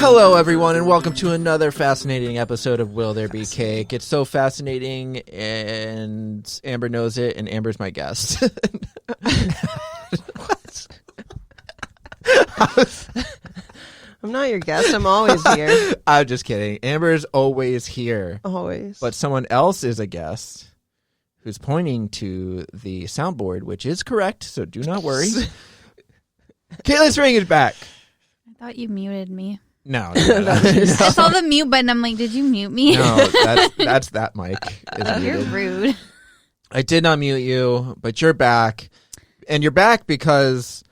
Hello, everyone, and welcome to another fascinating episode of Will There Be Cake? It's so fascinating, and Amber knows it, and Amber's my guest. What? I'm not your guest. I'm always here. I'm just kidding. Amber's always here. Always. But someone else is a guest who's pointing to the soundboard, which is correct, so do not worry. Katelynn Spring is back. I thought you muted me. No. I saw the mute button. I'm like, did you mute me? No, that's that mic. You're rude. I did not mute you, but you're back. And you're back because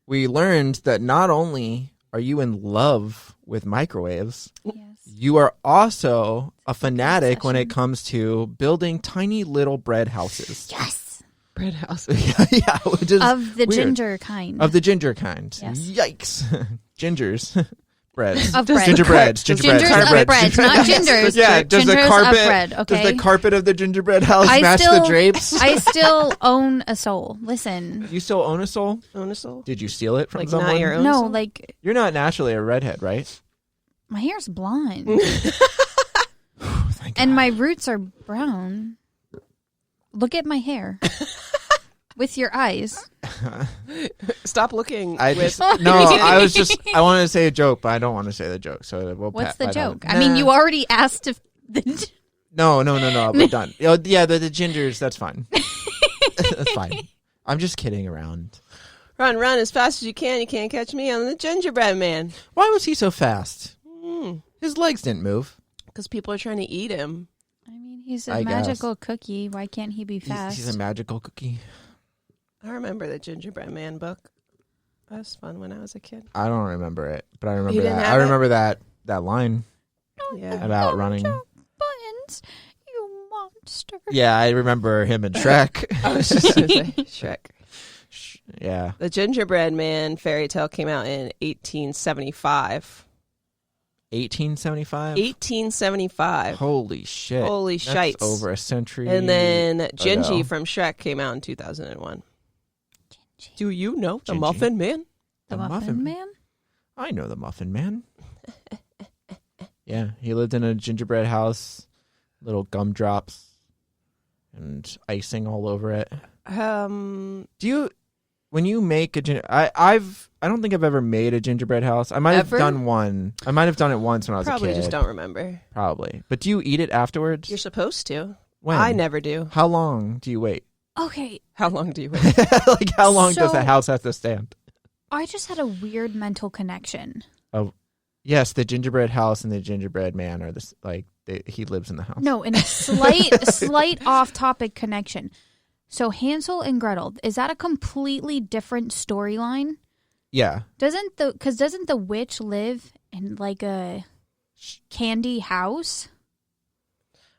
we learned that not only are you in love with microwaves, Yes. you are also a fanatic when it comes to building tiny little bread houses. Yes. Bread house. Yeah, which is Of the weird. ginger kind. Of the ginger kind. Yes. Yikes. Gingers. Breads. Of bread. Gingerbreads. Gingers of bread, not gingers. Yeah, does the Gingers carpet of bread, okay? does the carpet of the gingerbread house match the drapes? I still own a soul. Listen. You still own a soul? Own a soul? Did you steal it from Like someone? not your own No, soul? like, You're not naturally a redhead, right? my hair's blonde. Thank And God. my roots are brown. Look at my hair. With your eyes. Stop looking. I with... just, no, I wanted to say a joke, but I don't want to say the joke. So we'll What's the I don't- joke? I mean, you already asked if No, we're done. Oh, yeah, the gingers, that's fine. That's fine. I'm just kidding around. Run as fast as you can. You can't catch me. I'm the gingerbread man. Why was he so fast? His legs didn't move. Because people are trying to eat him. I mean, he's a I guess. magical cookie. Why can't he be fast? He's a magical cookie. I remember the Gingerbread Man book. That was fun when I was a kid. I don't remember it, but I remember You didn't that. have I it? remember that line Yeah. about running. Buttons, you monster. Yeah, I remember him in Shrek. I was just going to say Shrek. Yeah. The Gingerbread Man fairy tale came out in 1875. 1875? 1875. Holy shit. Holy That's shites. over a century. And then ago. Gingy from Shrek came out in 2001. Do you know the Gingy. Muffin Man? The The Muffin Man? I know the Muffin Man. Yeah, he lived in a gingerbread house, little gumdrops and icing all over it. When you make a I don't think I've ever made a gingerbread house. I might have Ever? done one. I might have done it once when I was Probably a kid. just don't remember. Probably. But do you eat it afterwards? You're supposed to. When? I never do. How long do you wait? Okay, How long do you wait? Like how long does So- a house have to stand? I just had a weird mental connection. Yes, the gingerbread house and the gingerbread man are this he lives in the house. No, in a slight off-topic connection. So Hansel and Gretel, is that a completely different storyline? Yeah. Doesn't the witch live in like a candy house?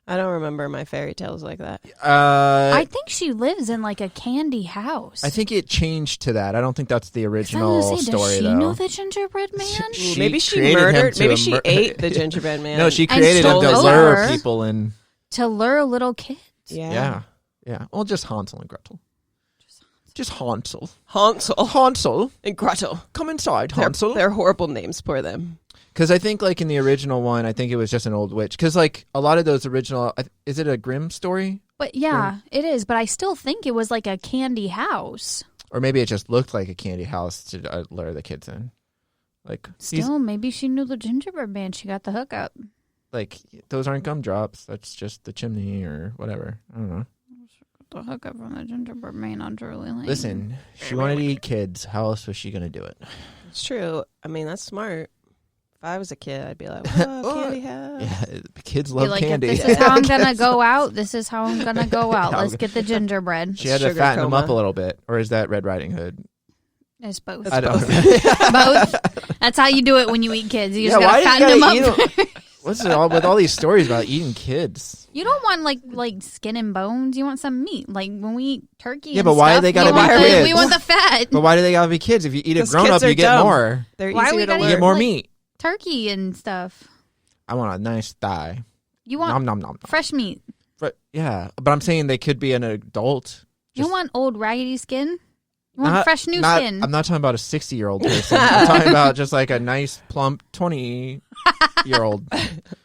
I don't remember my fairy tales like that. I think she lives in like a candy house. I think it changed to that. I don't think that's the 'Cause I original was gonna say, story, does she though. know the gingerbread man? She Maybe she created him murdered. to Maybe a she ate the Gingerbread Man. No, she And created him stole to his lure power. people in. To lure little kids. Yeah. Yeah. Well, just Hansel and Gretel. Just Hansel. Hansel and Gretel. Come inside, Hansel. They're horrible names for them. Because I think, like, in the original one, I think it was just an old witch. Because, like, a lot of those original... Is it a Grimm story? But yeah, it is. But I still think it was like a candy house. Or maybe it just looked like a candy house to lure the kids in. Like, Still, maybe she knew the gingerbread man. She got the hookup. like, those aren't gumdrops. That's just the chimney or whatever. I don't know. The hookup from the gingerbread man on Drury Lane. Listen, she wanted to eat kids. How else was she going to do it? It's true. I mean, that's smart. If I was a kid, I'd be like, "Whoa, candy house." Yeah, kids Be love like, candy. if this is how I'm gonna go out, this is how I'm gonna go out. Yeah, Let's get the gingerbread. She had to Sugar fatten them up coma. a little bit. Or is that Red Riding Hood? It's both. I don't Both. That's how you do it when you eat kids. You just why gotta do fatten you them gotta up. eat 'em? What's it all with all these stories about eating kids? You don't want like skin and bones. You want some meat. Like when we eat turkey. Yeah, and but why do stuff, they gotta we be want the- kids? We want the fat. But why do they gotta be kids? If you eat a 'Cause grown up, kids are you get dumb. more. They're Why easy we to gotta You eat get more like- meat. Turkey and stuff. I want a nice thigh. You want Nom nom nom. fresh meat. But yeah, but I'm saying they could be an adult. You don't want old raggedy skin. You want fresh new skin. I'm not talking about a 60-year-old person. I'm talking about just like a nice, plump 20-year-old.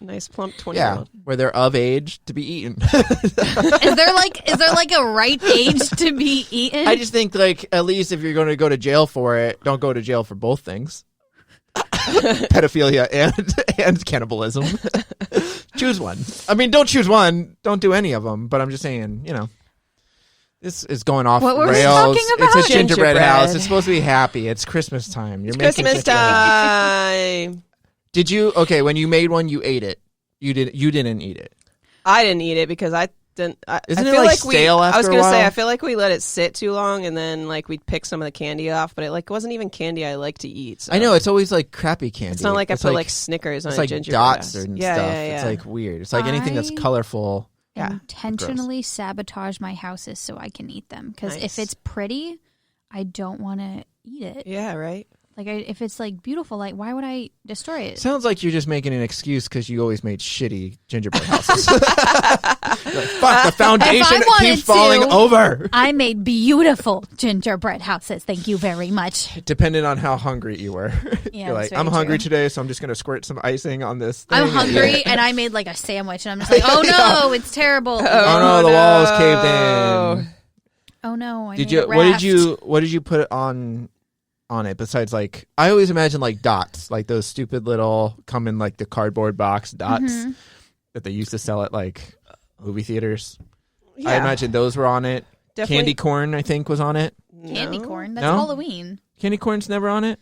Nice, plump 20-year-old. Where they're of age to be eaten. Is there like a right age to be eaten? I just think, like, at least if you're going to go to jail for it, don't go to jail for both things. Pedophilia and cannibalism. Choose one. I mean, don't choose one. Don't do any of them. But I'm just saying, this is going off what were rails. we talking about? It's a gingerbread house. It's supposed to be happy. It's Christmas time. It's Christmas time. Did you? Okay, when you made one, you ate it. You didn't eat it. I didn't eat it because I didn't. Isn't I it feel like stale after I was a gonna say while? I feel like we let it sit too long, and then like we'd pick some of the candy off, but it wasn't even candy I like to eat. So. I know, it's always like crappy candy. It's not like I put like Snickers on it's a like gingerbread dots house. and Yeah, stuff. yeah, yeah. It's like weird. It's like anything that's colorful. Intentionally sabotage my houses so I can eat them. Because if it's pretty, I don't want to eat it. Yeah, right. Like, if it's like beautiful, like why would I destroy it? Sounds like you're just making an excuse because you always made shitty gingerbread houses. Like, fuck, the foundation keeps falling over. I made beautiful gingerbread houses. Thank you very much. Depending on how hungry you were. Yeah, you're like, I'm hungry today, so I'm just going to squirt some icing on this thing. I'm hungry, and I made like a sandwich, and I'm just like, oh no, it's terrible. Oh no, the walls caved in. Oh no, What did you put on it besides, like, I always imagine like dots, like those stupid little come in like the cardboard box dots that they used to sell at like movie theaters. Yeah. I imagine those were on it. Definitely. Candy corn, I think, was on it. Candy corn? That's Halloween. Candy corn's never on it?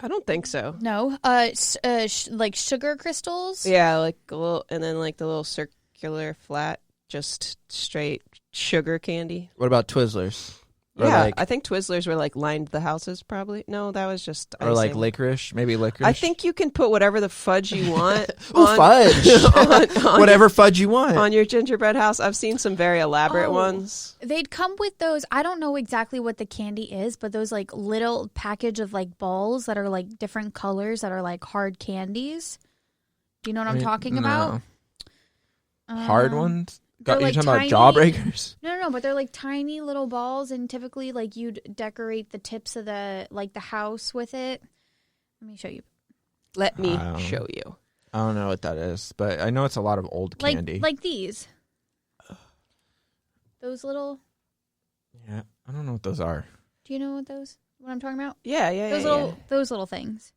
I don't think so. No. Like sugar crystals? Yeah, like a little, and then like the little circular flat, just straight sugar candy. What about Twizzlers? Yeah, I think Twizzlers were like lined the houses probably. No, that was just icing. Or like licorice, maybe licorice. I think you can put whatever the fudge you want. Fudge. Whatever fudge you want. On your gingerbread house. I've seen some very elaborate ones. They'd come with those. I don't know exactly what the candy is, but those like little package of like balls that are like different colors that are like hard candies. Do you know what I'm talking about? Hard ones? You're like talking tiny, about jawbreakers? No, but they're like tiny little balls, and typically like you'd decorate the tips of the house with it. Let me show you. Let me show you. I don't know what that is, but I know it's a lot of old candy. Like these. Those little. Yeah, I don't know what those are. Do you know what I'm talking about? Yeah. Those little things.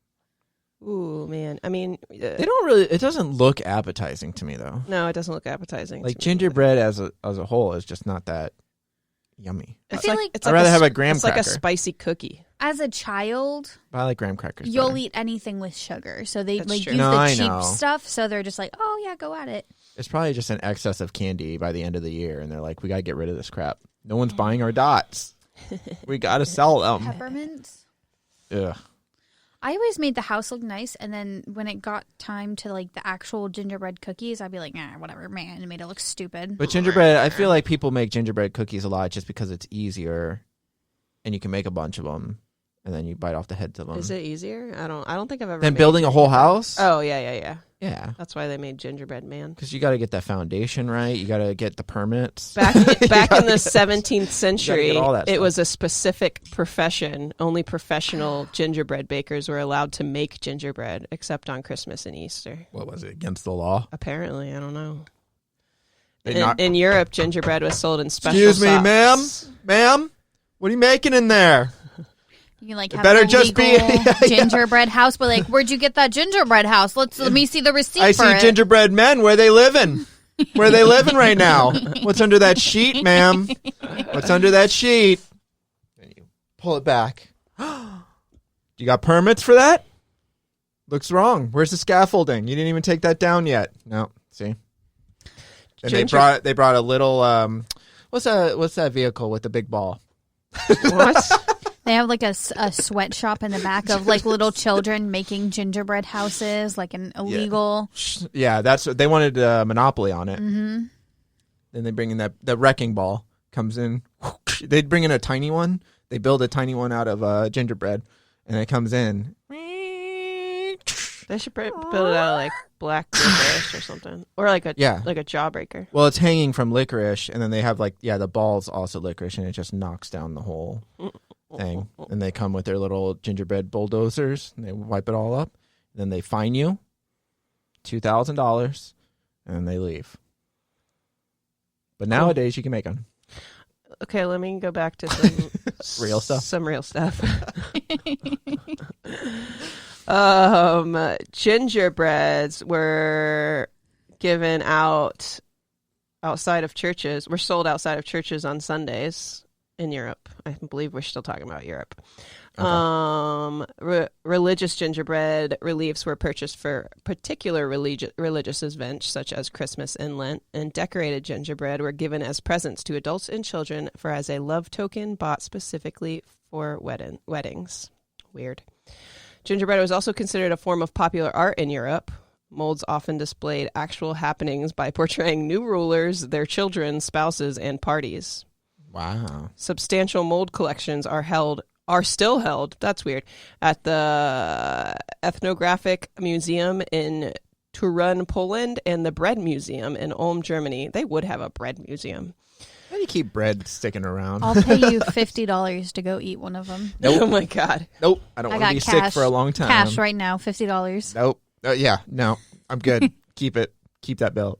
Ooh, man. I mean, they don't really. It doesn't look appetizing to me, though. No, it doesn't look appetizing. Like gingerbread as a whole is just not that yummy. I feel like I'd rather have a graham cracker. It's like a spicy cookie. As a child, but I like graham crackers. You'll eat anything with sugar, so they use the cheap stuff. So they're just like, oh yeah, go at it. It's probably just an excess of candy by the end of the year, and they're like, we gotta get rid of this crap. No one's buying our dots. We gotta sell them. Peppermints. Ugh. I always made the house look nice, and then when it got time to like the actual gingerbread cookies, I'd be like, whatever, man, it made it look stupid. But gingerbread, I feel like people make gingerbread cookies a lot just because it's easier, and you can make a bunch of them, and then you bite off the heads of them. Is it easier? I don't think I've ever. Than building a whole house? Oh yeah. Yeah. That's why they made gingerbread man. Because you got to get that foundation right. You got to get the permits. Back in the 17th century, it was a specific profession. Only professional gingerbread bakers were allowed to make gingerbread, except on Christmas and Easter. What was it, against the law? Apparently, I don't know. In Europe, gingerbread was sold in special Excuse me, sauce. ma'am? What are you making in there? You can like have a legal gingerbread house, but like, where'd you get that gingerbread house? Let me see the receipt. I see gingerbread men. Where they living? Where are they living right now? What's under that sheet, ma'am? What's under that sheet? And you pull it back. You got permits for that? Looks wrong. Where's the scaffolding? You didn't even take that down yet. No. See. And they brought a little what's that vehicle with the big ball? What? They have like a sweatshop in the back of like little children making gingerbread houses, like an illegal. Yeah, that's what they wanted a monopoly on it. Mm-hmm. Then they bring in the wrecking ball comes in. They'd bring in a tiny one. They build a tiny one out of gingerbread, and it comes in. They should build it out of like black licorice or something, or like a jawbreaker. Well, it's hanging from licorice, and then they have the balls also licorice, and it just knocks down the whole thing. And they come with their little gingerbread bulldozers, and they wipe it all up. And then they fine you $2,000, and then they leave. But nowadays, you can make them. Okay, let me go back to some real stuff. Some real stuff. Gingerbreads were given out outside of churches. Were sold outside of churches on Sundays in Europe. I believe we're still talking about Europe. Okay. Religious gingerbread reliefs were purchased for particular religious events such as Christmas and Lent, and decorated gingerbread were given as presents to adults and children for as a love token bought specifically for weddings. Weird. Gingerbread was also considered a form of popular art in Europe. Molds often displayed actual happenings by portraying new rulers, their children, spouses, and parties. Wow. Substantial mold collections are still held, that's weird, at the Ethnographic Museum in Turin, Poland, and the Bread Museum in Ulm, Germany. They would have a bread museum. How do you keep bread sticking around? I'll pay you $50 to go eat one of them. Nope. Oh, my God. Nope. I don't want to be sick for a long time. Cash right now, $50. Nope. No. I'm good. Keep it. Keep that bill.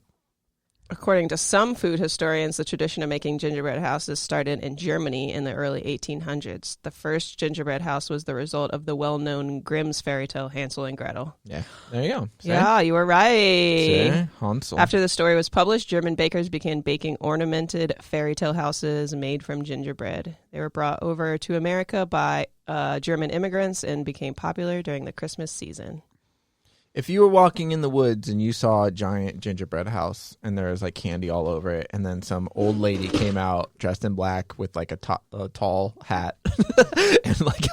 According to some food historians, the tradition of making gingerbread houses started in Germany in the early 1800s. The first gingerbread house was the result of the well-known Grimm's fairy tale Hansel and Gretel. Yeah, there you go. See? Yeah, you were right. See? Hansel. After the story was published, German bakers began baking ornamented fairy tale houses made from gingerbread. They were brought over to America by German immigrants and became popular during the Christmas season. If you were walking in the woods and you saw a giant gingerbread house and there was like candy all over it, and then some old lady came out dressed in black with like a tall hat and like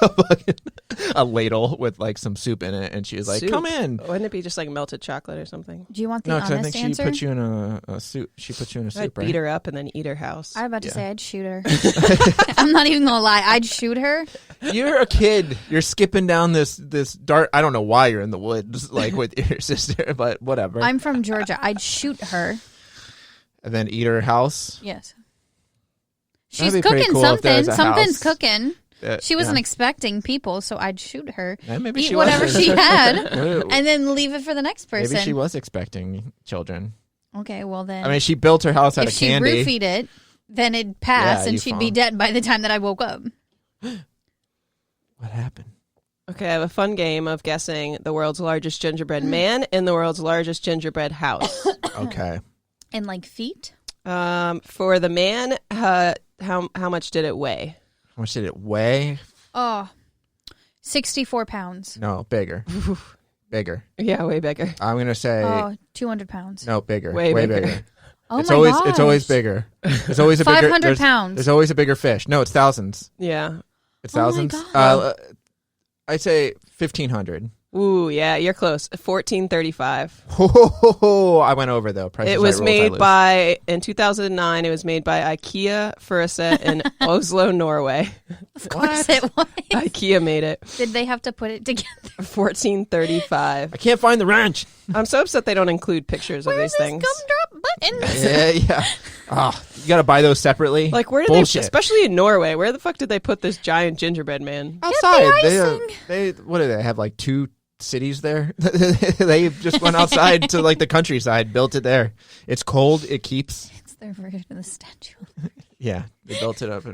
a ladle with like some soup in it, and she was like, "Come in." Wouldn't it be just like melted chocolate or something? Do you want the No, honest because I think answer? she put you in a soup. She put you in a soup, I'd right? beat her up and then eat her house. I was about to say I'd shoot her. I'm not even gonna lie. I'd shoot her. You're a kid. You're skipping down this dark. I don't know why you're in the woods like with your sister, but whatever. I'm from Georgia. I'd shoot her. And then eat her house. Yes. That'd She's be pretty cooking cool if there was something. a Something's house. cooking. She wasn't expecting people, so I'd shoot her. Yeah, maybe eat she whatever wasn't. she had, and then leave it for the next person. Maybe she was expecting children. Okay, well then. I mean, she built her house out if of candy. If she roofied it, then it'd pass, Yeah, and she'd be dead by the time that I woke up. What happened? Okay, I have a fun game of guessing the world's largest gingerbread man and the world's largest gingerbread house. Okay. And like feet? For the man, how much did it weigh? How much did it weigh? 64 pounds. No, bigger. Bigger. Yeah, way bigger. I'm going to say 200 pounds. no, bigger. Way bigger. Oh it's my always gosh. it's always bigger. There's always a bigger 500 pounds. There's always a bigger fish. No, it's thousands. Yeah. It's Oh my thousands. God. I'd say 1,500. Ooh, yeah, you're close. 1435. Oh, I went over though. Price is It Right was rules, made I lose. by, in 2009, it was made by IKEA for a set in Oslo, Norway. Of course it was. IKEA made it. Did they have to put it together? 1435. I can't find the wrench. I'm so upset they don't include pictures of Where's these this things. gumdrop button? Yeah. Oh, you got to buy those separately. Like, where did Bullshit. they, especially in Norway, where the fuck did they put this giant gingerbread man? outside. icing. They what do they have, like 2 cities there? They just went outside to like the countryside, built it there. It's cold. It keeps. It's their version of the statue. Yeah, they built it up.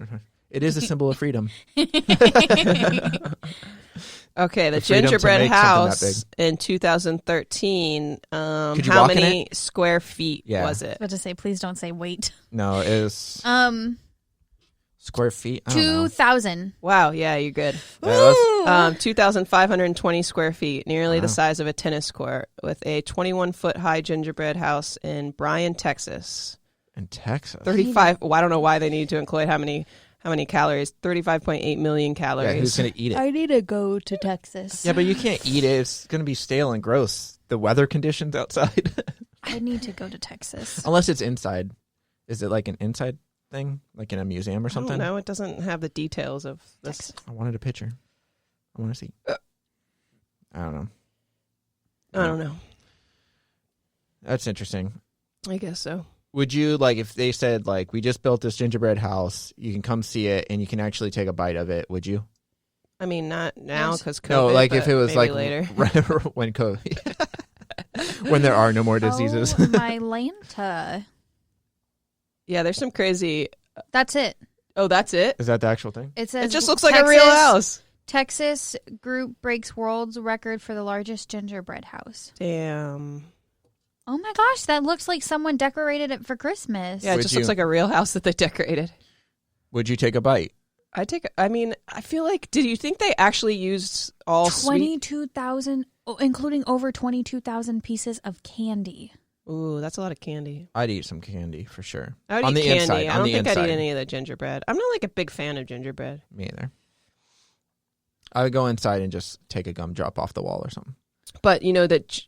It is a symbol of freedom. Okay, the freedom to gingerbread make something that house in 2013, Could you how walk in many square feet Yeah. was I it? was about to say, please don't say weight. No, it is square feet. I don't know. 2,000. Wow, yeah, you're good. Yeah, that's- 2,520 square feet, nearly the Wow. size of a tennis court, with a 21-foot high gingerbread house in Bryan, Texas. in Texas. 35. Well, I don't know why they need to include how many calories. 35.8 million Yeah, calories. who's gonna eat it? I need to go to Texas. Yeah, but you can't eat it. It's gonna be stale and gross. The weather conditions outside. I need to go to Texas. Unless it's inside. Is it like an inside thing, like in a museum or something? No, it doesn't have the details of this. I wanted a picture. I want to see. I don't know. I don't know. That's interesting. I guess so. Would you, like, if they said, like, we just built this gingerbread house, you can come see it, and you can actually take a bite of it, would you? I mean, not now because COVID. No, like, if it was, maybe like, later. when COVID. When there are no more diseases. Oh, my Lanta. Yeah, there's some crazy... That's it. Oh, that's it? Is that the actual thing? It says It just looks like a real house. Texas group breaks world's record for the largest gingerbread house. Damn. Oh my gosh, that looks like someone decorated it for Christmas. Yeah, it Would just you? looks like a real house that they decorated. Would you take a bite? I mean, I feel like, did you think they actually used all sweet? 22,000, including over 22,000 pieces of candy. Ooh, that's a lot of candy. I'd eat some candy for sure. I would on eat the candy. inside. I On don't the think inside. I'd eat any of the gingerbread. I'm not like a big fan of gingerbread. Me either. I would go inside and just take a gumdrop off the wall or something. But you know that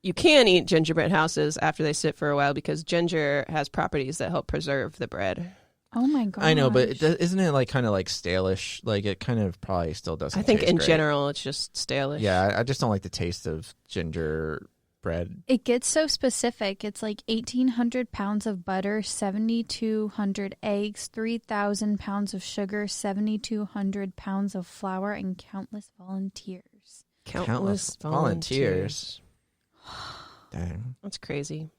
you can eat gingerbread houses after they sit for a while because ginger has properties that help preserve the bread. Oh my god! I know, but isn't it like kind of like stale-ish? Like it kind of probably still doesn't. I think taste in great. general it's just stale-ish. Yeah, I just don't like the taste of gingerbread. It gets so specific. It's like 1,800 pounds of butter, 7,200 eggs, 3,000 pounds of sugar, 7,200 pounds of flour, and countless volunteers. Countless volunteers. Dang. That's crazy.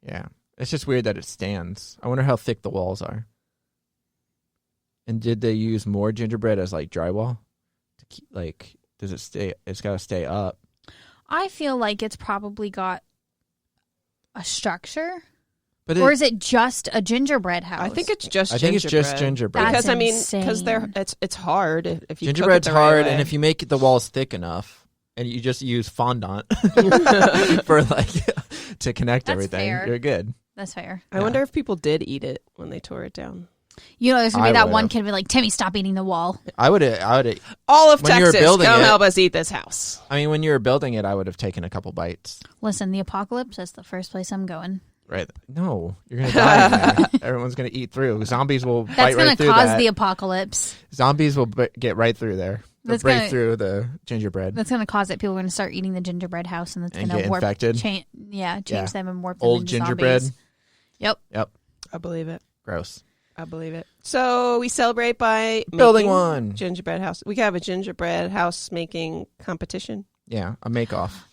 Yeah. It's just weird that it stands. I wonder how thick the walls are. And did they use more gingerbread as like drywall? To keep, like, does it stay? It's got to stay up. I feel like it's probably got a structure. But Or is it just a gingerbread house? I think it's just I think it's just gingerbread. That's because I mean, insane. because it's hard if you Gingerbread's cook it the right hard, way. and if you make the walls thick enough, and you just use fondant for like to connect That's everything, fair. you're good. That's fair. I wonder if people did eat it when they tore it down. You know, there's going to I be that would've. one kid be like, Timmy, stop eating the wall. I would. All of When you were Texas, building come it- help us eat this house. I mean, when you were building it, I would have taken a couple bites. Listen, the apocalypse is the first place I'm going. Right? No, you're gonna die in there. Everyone's gonna eat through. Zombies will That's bite going right to through cause that. the apocalypse. Zombies will get right through there. They'll That's break gonna- through the gingerbread That's going to cause it. People are going to start eating the gingerbread house, and that's And going to get warp, infected. change Yeah. them and warp them Old into gingerbread. zombies. Yep. Yep. I believe it. Gross. I believe it. So we celebrate by Building making one. gingerbread house. We have a gingerbread house making competition. Yeah, a make off.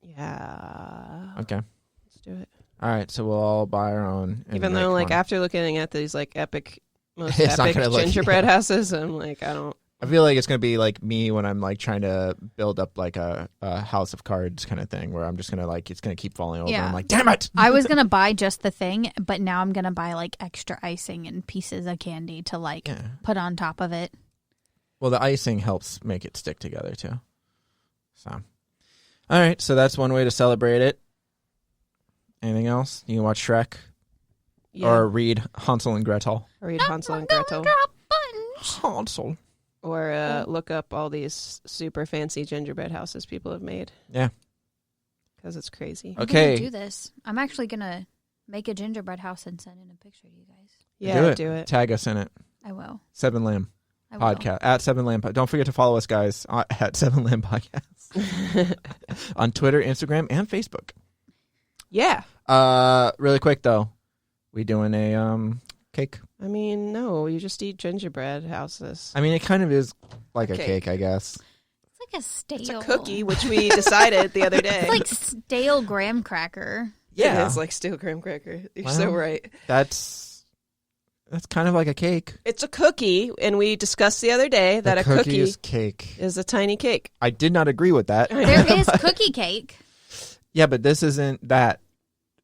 Yeah. Okay. Let's do it. All right, so we'll all buy our own. and Even make though, like, one. after looking at these, like, most It's not epic gonna look- gingerbread houses, I'm like, I don't. I feel like it's gonna be like me when I'm like trying to build up like a house of cards kind of thing, where I'm just gonna like it's gonna keep falling over. Yeah. I'm like, damn it! I was going to buy just the thing, but now I'm going to buy like extra icing and pieces of candy to like Yeah. put on top of it. Well, the icing helps make it stick together too. So, all right, so that's one way to celebrate it. Anything else? You can watch Shrek Yeah. or read Hansel and Gretel. Or read Hansel and Gretel. Drop buttons. Hansel. Or look up all these super fancy gingerbread houses people have made. Yeah. Because it's crazy. I'm Okay. gonna do this. I'm actually going to make a gingerbread house and send in a picture to you guys. Yeah, do do it. it. Tag us in it. I will. 7 Lamb I will. Podcast at 7 Lamb. Don't forget to follow us, guys, at 7 Lamb Podcast on Twitter, Instagram, and Facebook. Yeah. Really quick though, we doing a cake. I mean, no, you just eat gingerbread houses. I mean, it kind of is like a Cake. cake, I guess. It's like a stale. It's a cookie, which we decided the other day. It's like stale graham cracker. Yeah, It is like steel graham cracker. You're Well, so right. that's kind of like a cake. It's a cookie, and we discussed the other day that The a cookie is cake. is a tiny cake. I did not agree with that. There is cookie cake. Yeah, but this isn't that.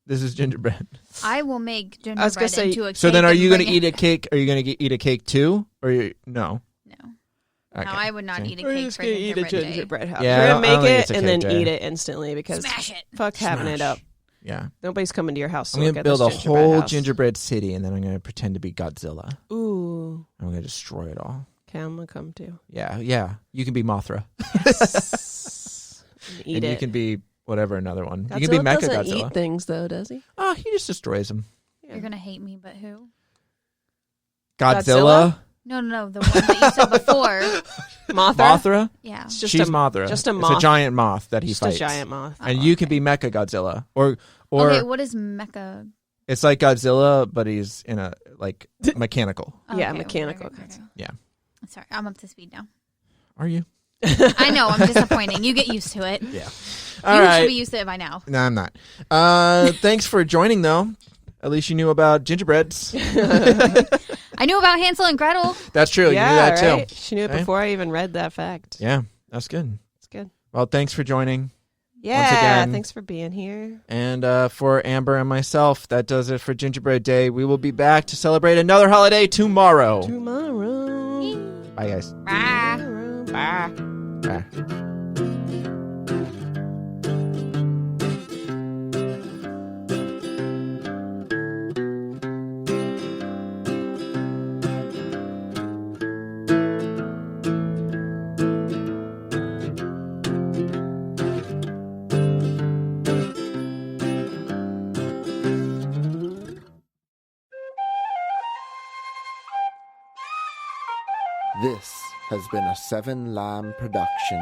This is gingerbread. I will make was gonna gingerbread say- into a cake. So then, are and you going to bring eat it- a cake? Are you going to eat a cake too, or no? No. Okay. No, I would not Okay. eat a We're cake just for gonna eat a gingerbread day. gingerbread house. Yeah, We're I gonna don't think make it's it a and then cake day. eat it instantly because Smash it. fuck having it Smash. up. Yeah, Nobody's coming to your house. To I'm look going to at build this a gingerbread whole house. gingerbread city, and then I'm going to pretend to be Godzilla. Ooh, I'm going to destroy it all. okay, I'm gonna come too. Yeah. You can be Mothra, Eat and it. you can be whatever another one. Godzilla You can be Mecha doesn't Godzilla. eat things though, does he? Oh, he just destroys them. Yeah. You're gonna hate me, but who? Godzilla? No, the one that you said before. Mothra? Yeah. It's just She's a, Mothra. Just a It's moth. a giant moth that he Just fights. a giant moth. And you can be Mecha Godzilla. Or Okay, what is mecha? it's like Godzilla, but he's in a like mechanical. Yeah, Okay, mechanical. okay. Yeah. Sorry, I'm up to speed now. Are you? I know, I'm disappointing. You get used to it. Yeah. You All right. should be used to it by now. No, I'm not. Thanks for joining, though. At least you knew about gingerbreads. I knew about Hansel and Gretel. That's true. Yeah, you knew that right? too. She knew it Right? before I even read that fact. Yeah, that's good. It's good. Well, thanks for joining. Yeah, again. thanks for being here. And for Amber and myself, that does it for Gingerbread Day. We will be back to celebrate another holiday tomorrow. Tomorrow. Bye, guys. Bye. Bye. Bye. This has been a Seven Lamb production.